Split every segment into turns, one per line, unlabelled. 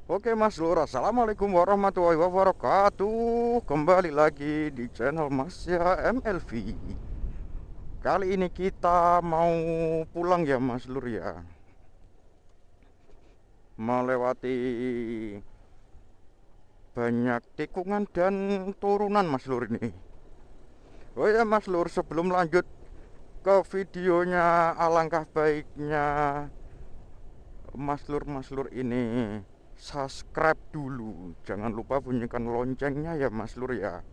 Oke Mas Lur, Assalamualaikum warahmatullahi wabarakatuh. Kembali lagi di channel Mas ya MLV. Kali ini kita mau pulang ya Mas Lur ya, melewati banyak tikungan dan turunan Mas Lur ini. Oh ya Mas Lur, sebelum lanjut ke videonya, alangkah baiknya Mas Lur ini subscribe dulu. Jangan lupa bunyikan loncengnya ya Mas Lur ya,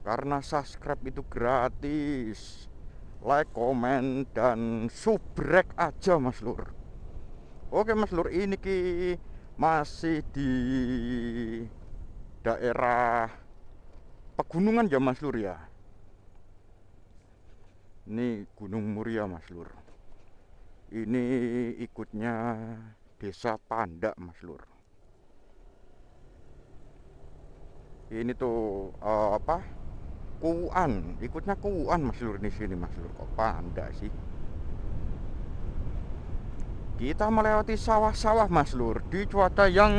karena subscribe itu gratis. Like, komen, dan subrek aja Mas Lur. Oke Mas Lur, ini masih di daerah pegunungan ya Mas Lur ya. Ini Gunung Muria Mas Lur. Ini ikutnya Desa Pandak Mas Lur. Ini tuh Kuan, ikutnya Kuan Mas Lur di sini Mas Lur. Kok Pandak sih? Kita melewati sawah-sawah Mas Lur di cuaca yang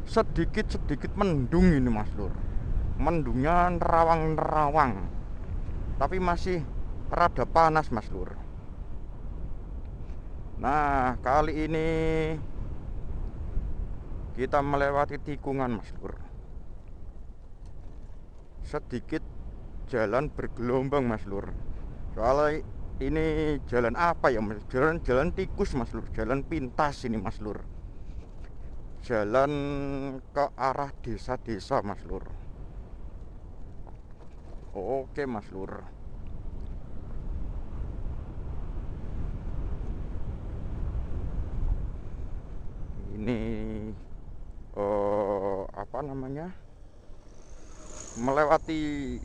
sedikit-sedikit mendung ini Mas Lur. Mendungnya nerawang-nerawang, tapi masih rada panas Mas Lur. Nah, kali ini kita melewati tikungan Mas Lur. Sedikit jalan bergelombang Mas Lur. Soalnya ini jalan apa ya Mas? Jalan tikus Mas Lur, jalan pintas ini Mas Lur. Jalan ke arah desa-desa Mas Lur. Oke Mas Lur. Ini apa namanya? Melewati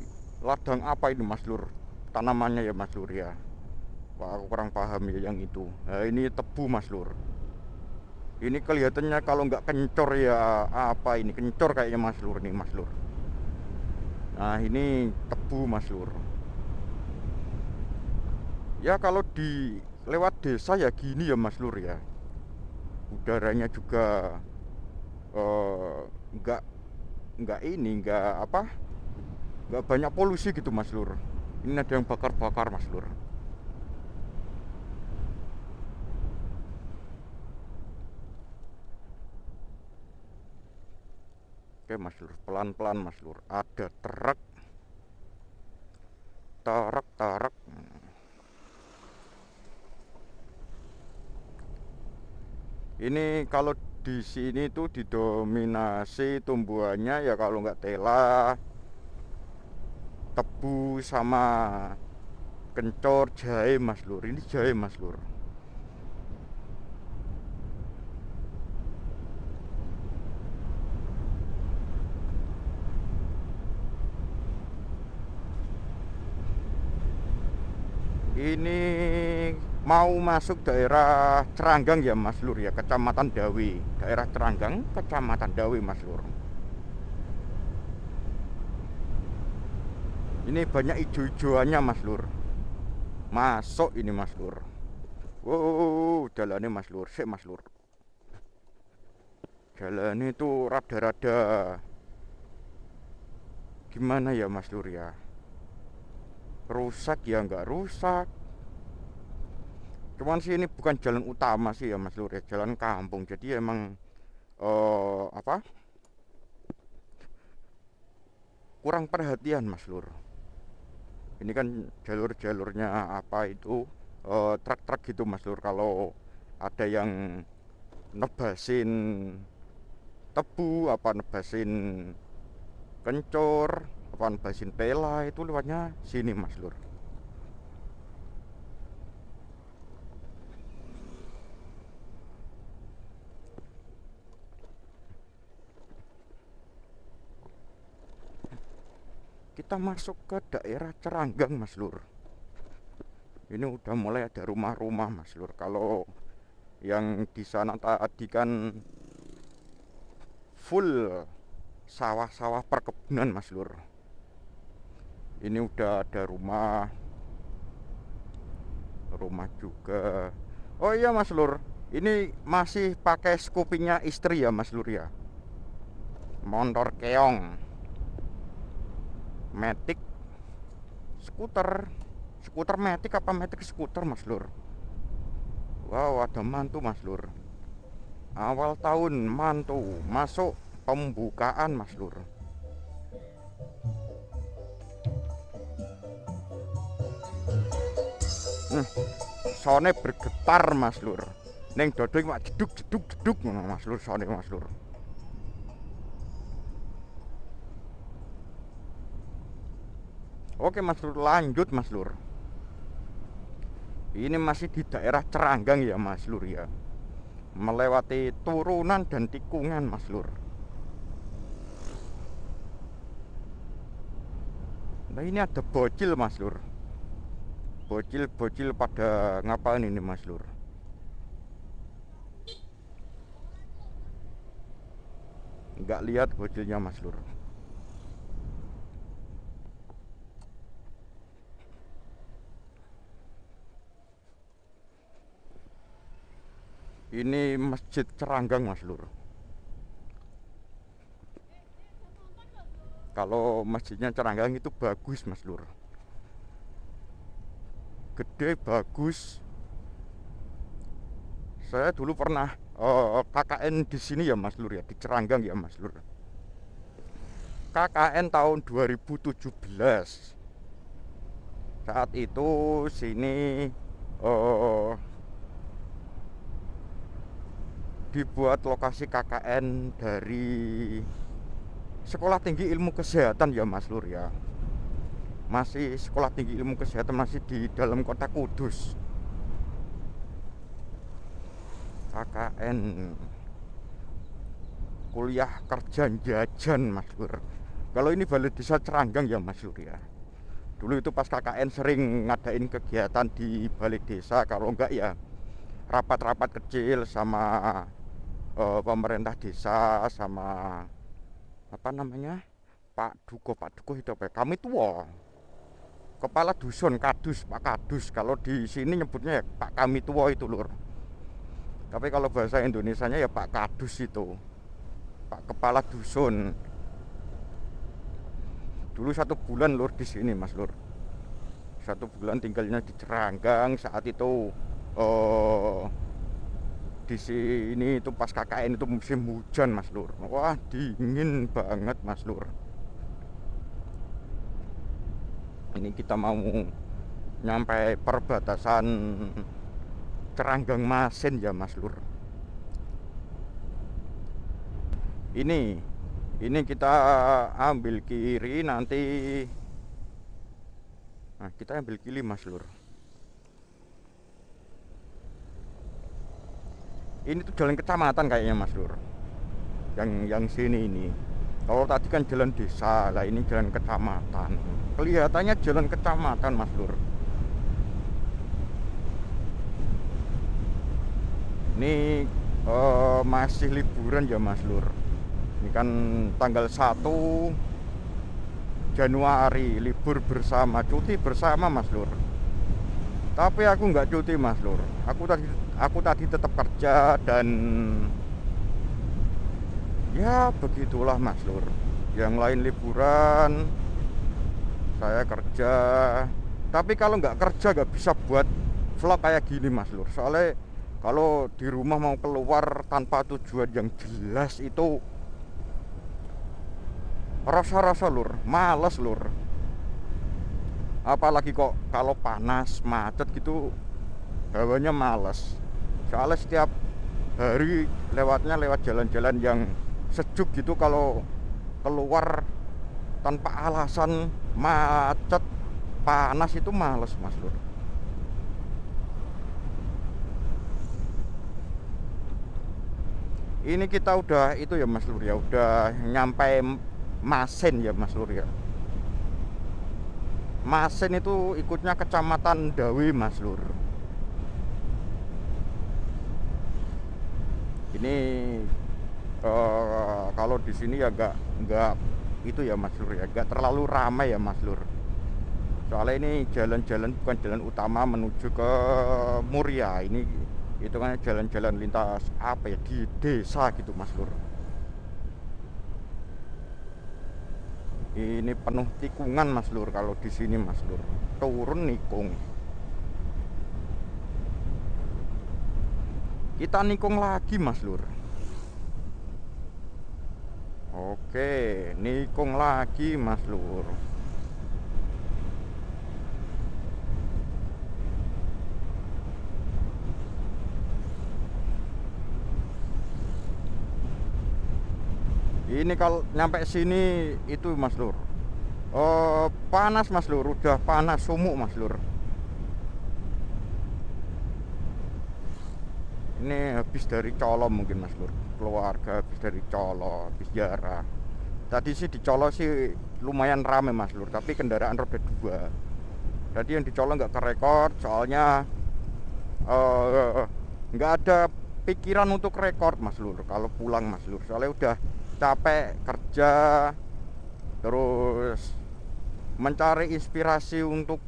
ladang apa ini Mas Lur? Tanamannya ya Mas Lur ya. Wah, aku kurang paham ya yang itu. Nah, ini tebu Mas Lur. Ini kelihatannya kalau nggak kencor ya apa ini, kencor kayaknya Mas Lur nih Mas Lur. Nah, ini tebu Mas Lur. Ya kalau di lewat desa ya gini ya Mas Lur ya. Udaranya juga eh, nggak nggak apa, nggak banyak polusi gitu Mas Lur. Ini ada yang bakar-bakar Mas Lur. Oke Mas Lur, pelan-pelan Mas Lur. Ada truk, truk. Ini kalau di sini tuh didominasi tumbuhannya ya kalau nggak tela, tebu sama kencor, jahe Mas Lur. Ini jahe Mas Lur. Ini mau masuk daerah Ceranggang ya Mas Lur ya, Kecamatan Dawi. Daerah Ceranggang, Kecamatan Dawi Mas Lur. Ini banyak ijo-ijoannya Mas Lur. Masuk ini Mas Lur. Wow, jalannya Mas Lur, sik Mas Lur. Jalannya itu rada-rada gimana ya Mas Lur ya. Rusak ya nggak rusak. Cuman sih ini bukan jalan utama sih ya Mas Lur ya, jalan kampung. Jadi emang apa? Kurang perhatian Mas Lur. Ini kan jalur-jalurnya apa itu truk-truk gitu Mas Lur. Kalau ada yang nebasin tebu, apa nebasin kencur, apa nebasin pela, itu lewatnya sini Mas Lur. Kita masuk ke daerah Ceranggang Mas Lur. Ini udah mulai ada rumah-rumah Mas Lur. Kalau yang di sana tadi kan full sawah-sawah perkebunan Mas Lur. Ini udah ada rumah juga. Oh iya Mas Lur, Ini masih pakai skupingnya istri ya Mas Lur ya. Motor keong, Matic, skuter Matic apa Matic skuter Mas Lur. Wow, ada mantu Mas Lur. Awal tahun mantu masuk pembukaan Mas Lur. Sone bergetar Mas Lur. Neng dodo iki mak jeduk ngono Mas Lur, sone Mas Lur. Oke Mas Lur, lanjut Mas Lur. Ini masih di daerah Ceranggang ya Mas Lur ya. Melewati turunan dan tikungan Mas Lur. Nah ini ada bocil Mas Lur. Bocil pada ngapain ini Mas Lur? Nggak lihat bocilnya Mas Lur. Ini Masjid Ceranggang Mas Lur. Kalau masjidnya Ceranggang itu bagus Mas Lur. Gede, bagus. Saya dulu pernah KKN di sini ya Mas Lur ya, di Ceranggang ya Mas Lur. KKN tahun 2017. Saat itu sini dibuat lokasi KKN dari Sekolah Tinggi Ilmu Kesehatan ya Mas Lur ya. Masih Sekolah Tinggi Ilmu Kesehatan, masih di dalam kota Kudus. KKN kuliah kerja jajan Mas Lur. Kalau ini Balai Desa Ceranggang ya Mas Lur ya. Dulu itu pas KKN sering ngadain kegiatan di Balai Desa. Kalau enggak ya rapat-rapat kecil sama pemerintah desa, sama apa namanya, Pak Duko itu apa? Kami tua, kepala dusun, kadus, Pak Kadus. Kalau di sini nyebutnya ya Pak Kami tua itu Lur. Tapi kalau bahasa Indonesianya ya Pak Kadus itu, Pak Kepala Dusun. Dulu 1 bulan Lur di sini Mas Lur. 1 bulan tinggalnya di Ceranggang. Saat itu di sini itu pas KKN itu musim hujan Mas Lur. Wah, dingin banget Mas Lur. Ini kita mau nyampe perbatasan Ceranggang Masin ya Mas Lur. Ini kita ambil kiri nanti. Nah, kita ambil kiri Mas Lur. Ini tuh jalan kecamatan kayaknya Mas Lur. Yang sini ini. Kalau tadi kan jalan desa, lah ini jalan kecamatan. Kelihatannya jalan kecamatan Mas Lur. Ini masih liburan ya Mas Lur. Ini kan tanggal 1 Januari, libur bersama, cuti bersama Mas Lur. Tapi aku nggak cuti Mas Lur. Aku tadi tetap kerja dan ya begitulah Mas Lur. Yang lain liburan, saya kerja. Tapi kalau nggak kerja nggak bisa buat vlog kayak gini Mas Lur. Soalnya kalau di rumah mau keluar tanpa tujuan yang jelas itu rasa-rasa Lur, males Lur. Apalagi kok kalau panas, macet gitu, hawanya males. Soalnya setiap hari lewatnya lewat jalan-jalan yang sejuk gitu. Kalau keluar tanpa alasan, macet, panas itu males Mas Lur. Ini kita udah itu ya Mas Lur ya, udah nyampe Masin ya Mas Lur ya. Masin itu ikutnya Kecamatan Dawe Mas Lur. Ini kalau di sini ya nggak itu ya Mas Lur ya, nggak terlalu ramai ya Mas Lur. Soalnya ini jalan-jalan bukan jalan utama menuju ke Muria. Ini Itu kan jalan-jalan lintas apa ya, di desa gitu Mas Lur. Ini penuh tikungan Mas Lur kalau di sini Mas Lur. Turun nikung. Kita nikung lagi Mas Lur. Oke, nikung lagi Mas Lur. Ini kalau nyampe sini itu Mas Lur. Oh, panas Mas Lur, udah panas sumuk Mas Lur. Ini habis dari Colo mungkin Mas Lur. Keluarga habis dari Colo, habis ziarah. Tadi sih di Colo sih lumayan rame Mas Lur, tapi kendaraan roda 2. Jadi yang di Colo nggak kerekord, soalnya nggak ada pikiran untuk rekord Mas Lur kalau pulang Mas Lur. Soalnya udah capek kerja, terus mencari inspirasi untuk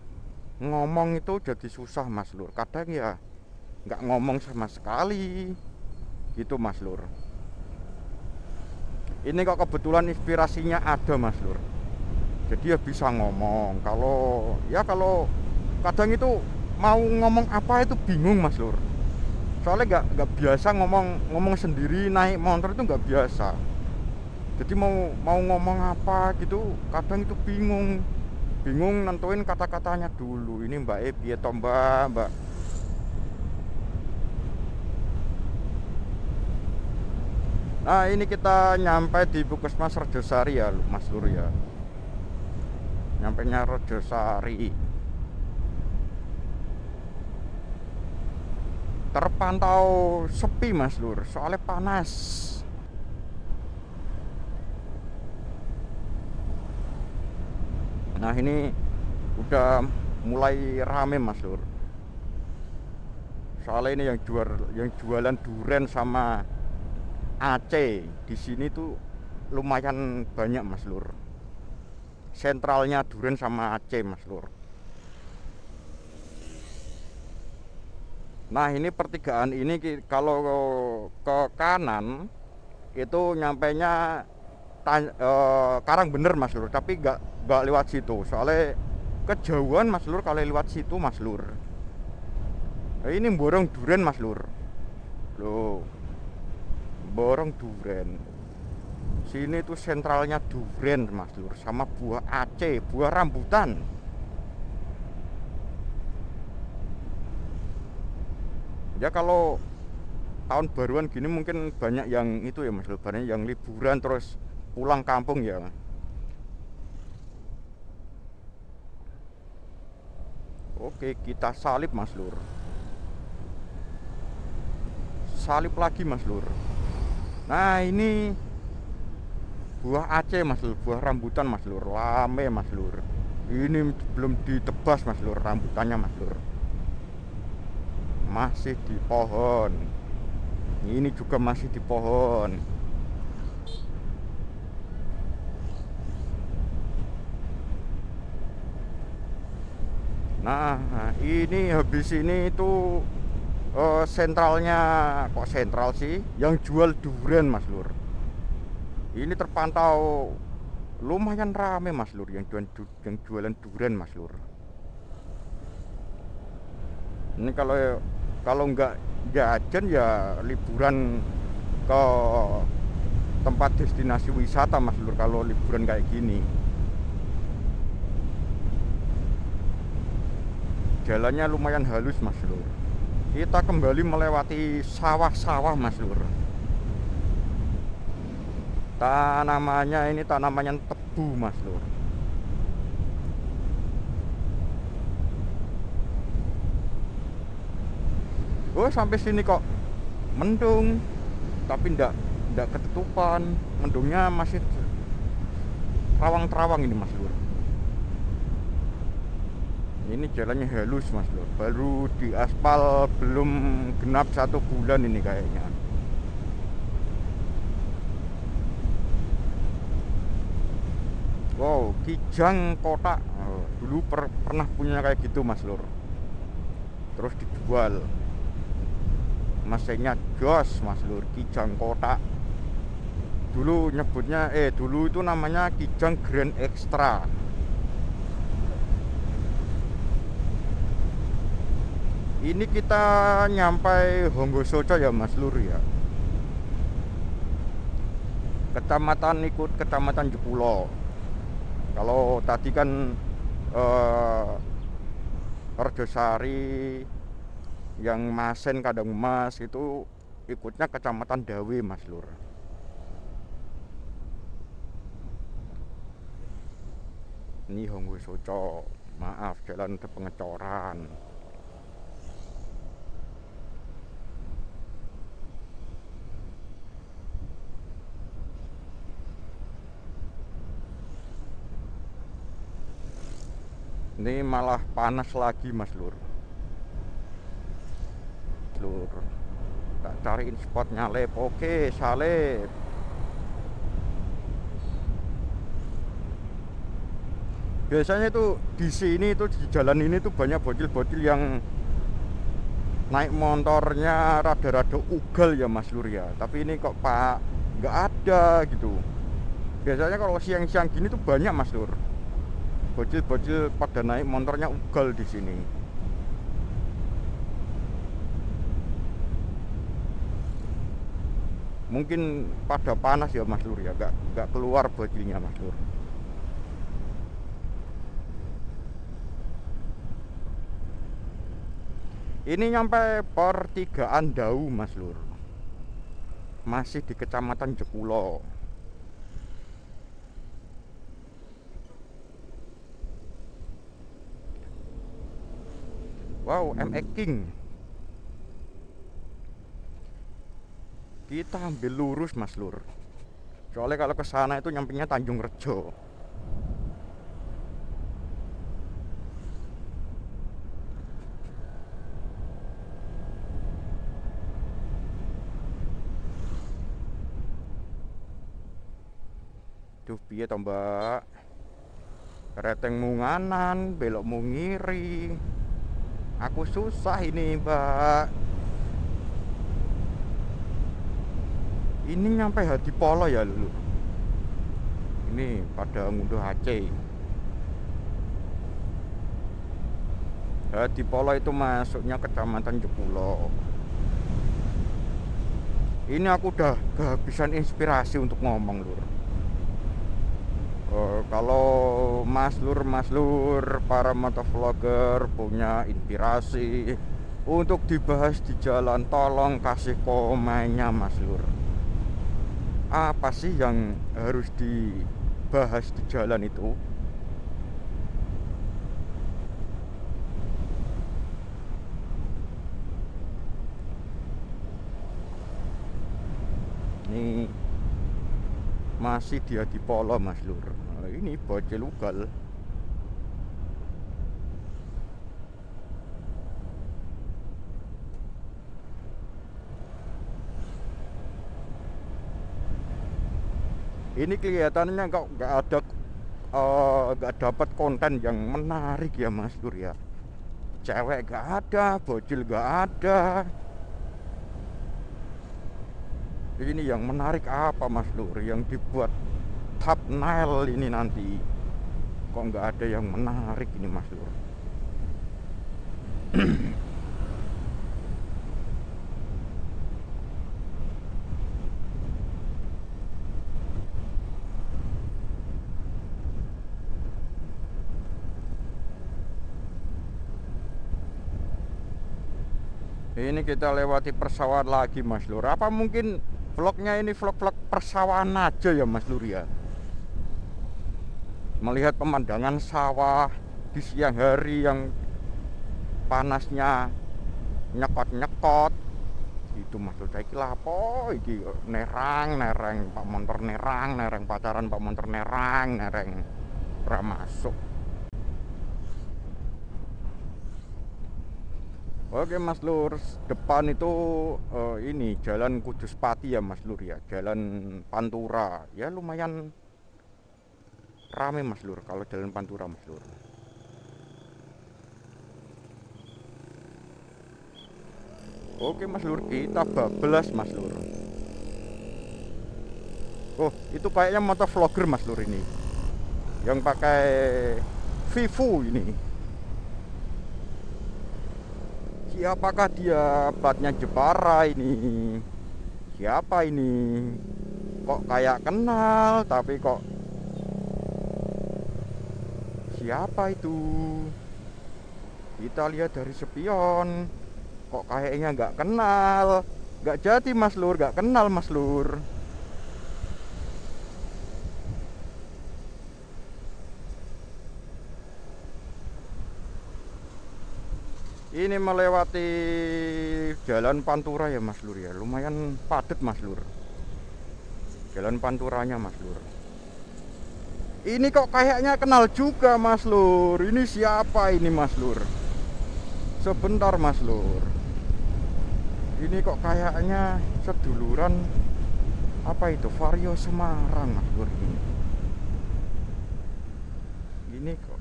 ngomong itu jadi susah Mas Lur. Kadang ya nggak ngomong sama sekali gitu Mas Lur. Ini kok kebetulan inspirasinya ada Mas Lur, jadi ya bisa ngomong. Kalau kadang itu mau ngomong apa itu bingung Mas Lur, soalnya nggak biasa ngomong sendiri naik motor itu nggak biasa. Jadi mau ngomong apa gitu kadang itu bingung nentuin kata-katanya dulu. Ini Mbak Epi atau Mbak. Nah ini kita nyampe di Puskesmas Rejosari ya Mas Lur ya. Nyampe nya Rejosari. Terpantau sepi Mas Lur, soalnya panas. Nah ini udah mulai rame Mas Lur. Soalnya ini yang jualan duren sama Aceh di sini tuh lumayan banyak Mas Lur. Sentralnya duren sama Aceh Mas Lur. Nah ini pertigaan ini kalau ke kanan itu nyampainya Karang Bener Mas Lur, tapi nggak lewat situ. Soalnya kejauhan Mas Lur kalau lewat situ Mas Lur. Nah, ini borong duren Mas Lur. Loh, borong duren. Sini tuh sentralnya duren Mas Lur, sama buah Aceh, buah rambutan. Ya kalau tahun baruan gini mungkin banyak yang itu ya Mas Lur, banyak yang liburan terus pulang kampung ya. Oke, kita salib Mas Lur. Salib lagi Mas Lur. Nah ini buah Aceh Mas Lur, buah rambutan Mas Lur, lame Mas Lur. Ini belum ditebas Mas Lur, rambutannya Mas Lur, masih di pohon. Ini juga masih di pohon. Nah ini habis ini itu sentralnya, kok sentral sih, yang jual durian Mas Lur. Ini terpantau lumayan rame Mas Lur, yang jualan durian Mas Lur. Ini kalau nggak jajan ya liburan ke tempat destinasi wisata Mas Lur kalau liburan kayak gini. Jalannya lumayan halus Mas Lur. Kita kembali melewati sawah-sawah Mas Lur. Tanamannya ini tanamannya tebu Mas Lur. Oh sampai sini kok mendung, tapi ndak ketutupan. Mendungnya masih terawang-terawang ini Mas Lur. Ini jalannya halus Mas Lur, baru diaspal belum genap 1 bulan ini kayaknya. Wow, kijang kotak. Dulu pernah punya kayak gitu Mas Lur, terus dijual. mesinnya jos mas lur, Kijang kotak. Dulu nyebutnya dulu itu namanya Kijang Grand Extra. Ini kita nyampai Honggosoco ya mas lur ya, kecamatan ikut kecamatan Jepulo. Kalau tadi kan Rejosari yang Masen Kadang Mas itu ikutnya kecamatan Dawe mas lur. Ini Honggosoco, maaf jalan ada pengecoran. Ini malah panas lagi mas lur. Tak cariin spot nyalep. Oke salep. Biasanya itu di sini itu di jalan ini tuh banyak bocil-bocil yang naik motornya rada-rada ugal ya mas lur ya. Tapi ini kok pak nggak ada gitu. Biasanya kalau siang-siang gini tuh banyak mas lur, bocil-bocil pada naik motornya ugal di sini. Mungkin pada panas ya mas lur ya, nggak keluar bocilnya mas lur. Ini nyampe pertigaan Dau mas lur, masih di kecamatan Jepulo. Wow, MX King. Kita ambil lurus mas lur, soalnya kalau ke sana itu nyampingnya Tanjung Rejo. Duh piye to mbak, reteng munganan belok mungiri, aku susah ini mbak. Ini nyampe Hadipolo ya lulu. Ini pada ngunduh Aceh. Hadipolo itu masuknya kecamatan Jepulo. Ini aku udah kehabisan inspirasi untuk ngomong lur. Kalau mas lur para motovlogger punya inspirasi untuk dibahas di jalan, tolong kasih komennya mas lur. Apa sih yang harus dibahas di jalan itu? Ini masih dia di Polo mas lur. Nah, ini bocil ugal. Ini kelihatannya kok nggak ada, nggak dapat konten yang menarik ya mas lur ya. Cewek nggak ada, bocil nggak ada. Ini yang menarik apa mas lur, yang dibuat thumbnail ini nanti kok nggak ada yang menarik ini mas lur. Ini kita lewati persawahan lagi mas lur. Apa mungkin vlognya ini vlog-vlog persawahan aja ya mas lur ya, melihat pemandangan sawah di siang hari yang panasnya nyekot-nyekot itu mas lur. Saiki lapo iki nerang pak montor nerang pacaran pak montor nerang ora masuk. Oke mas lur, depan itu ini jalan Kudus Pati ya mas lur ya, jalan Pantura ya, lumayan rame mas lur kalau jalan Pantura mas lur. Oke Mas Lur, kita bablas Mas Lur. Oh, itu kayaknya motovlogger Mas Lur ini, yang pakai Vivo ini. Siapakah dia? Platnya Jepara ini. Siapa ini? Kok kayak kenal, tapi kok siapa itu? Kita lihat dari spion. Kok kayaknya nggak kenal. Nggak jadi Mas Lur, nggak kenal Mas Lur. Ini melewati jalan Pantura ya Mas Lur ya. Lumayan padat Mas Lur. Jalan Panturanya Mas Lur. Ini kok kayaknya kenal juga Mas Lur. Ini siapa ini Mas Lur? Sebentar Mas Lur. Ini kok kayaknya seduluran apa itu? Vario Semarang Mas Lur ini. Ini kok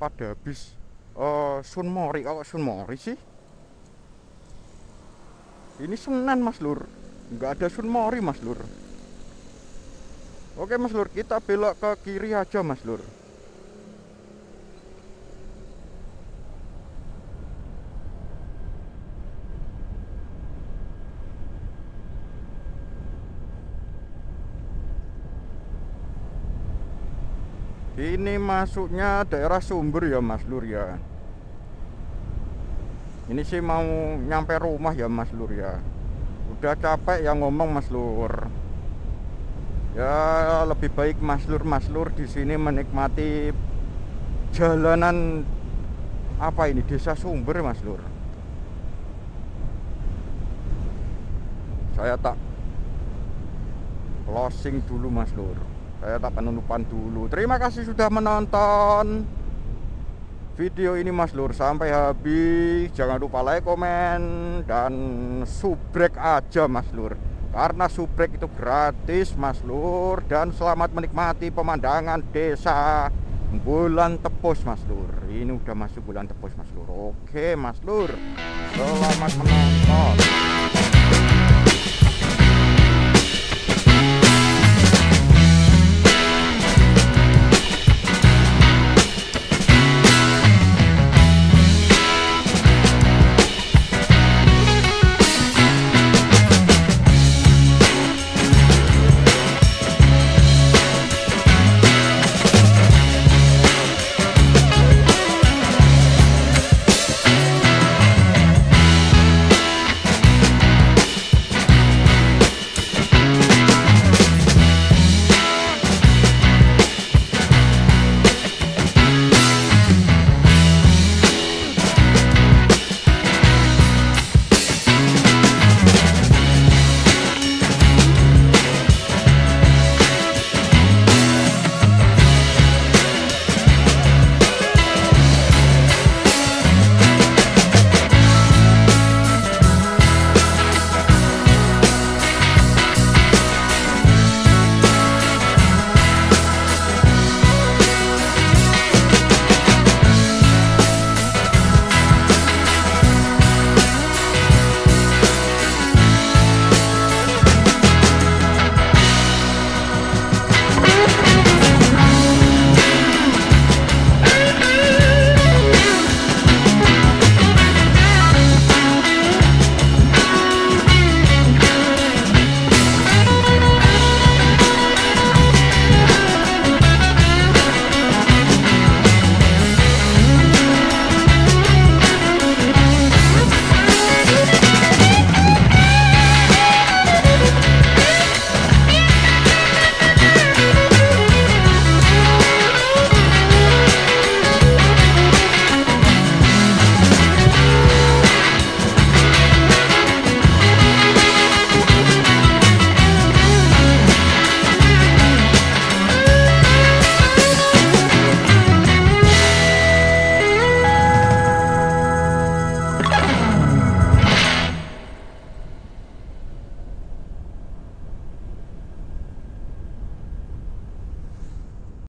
pada habis Sunmori. Kalau Sunmori sih ini Senen Mas Lur, nggak ada Sunmori Mas Lur. Oke Mas Lur, kita belok ke kiri aja Mas Lur. Ini masuknya daerah Sumber ya Mas Lur ya. Ini sih mau nyampe rumah ya Mas Lur ya. Udah capek ya ngomong Mas Lur. Ya lebih baik Mas Lur di sini menikmati jalanan apa ini, Desa Sumber Mas Lur. Saya tak closing dulu Mas Lur. Saya tak penutupan dulu. Terima kasih sudah menonton video ini Mas Lur sampai habis. Jangan lupa like, komen, dan subrek aja Mas Lur, karena subrek itu gratis Mas Lur. Dan selamat menikmati pemandangan desa bulan tepus Mas Lur. Ini udah masuk bulan tepus Mas Lur. Oke Mas Lur, selamat menonton.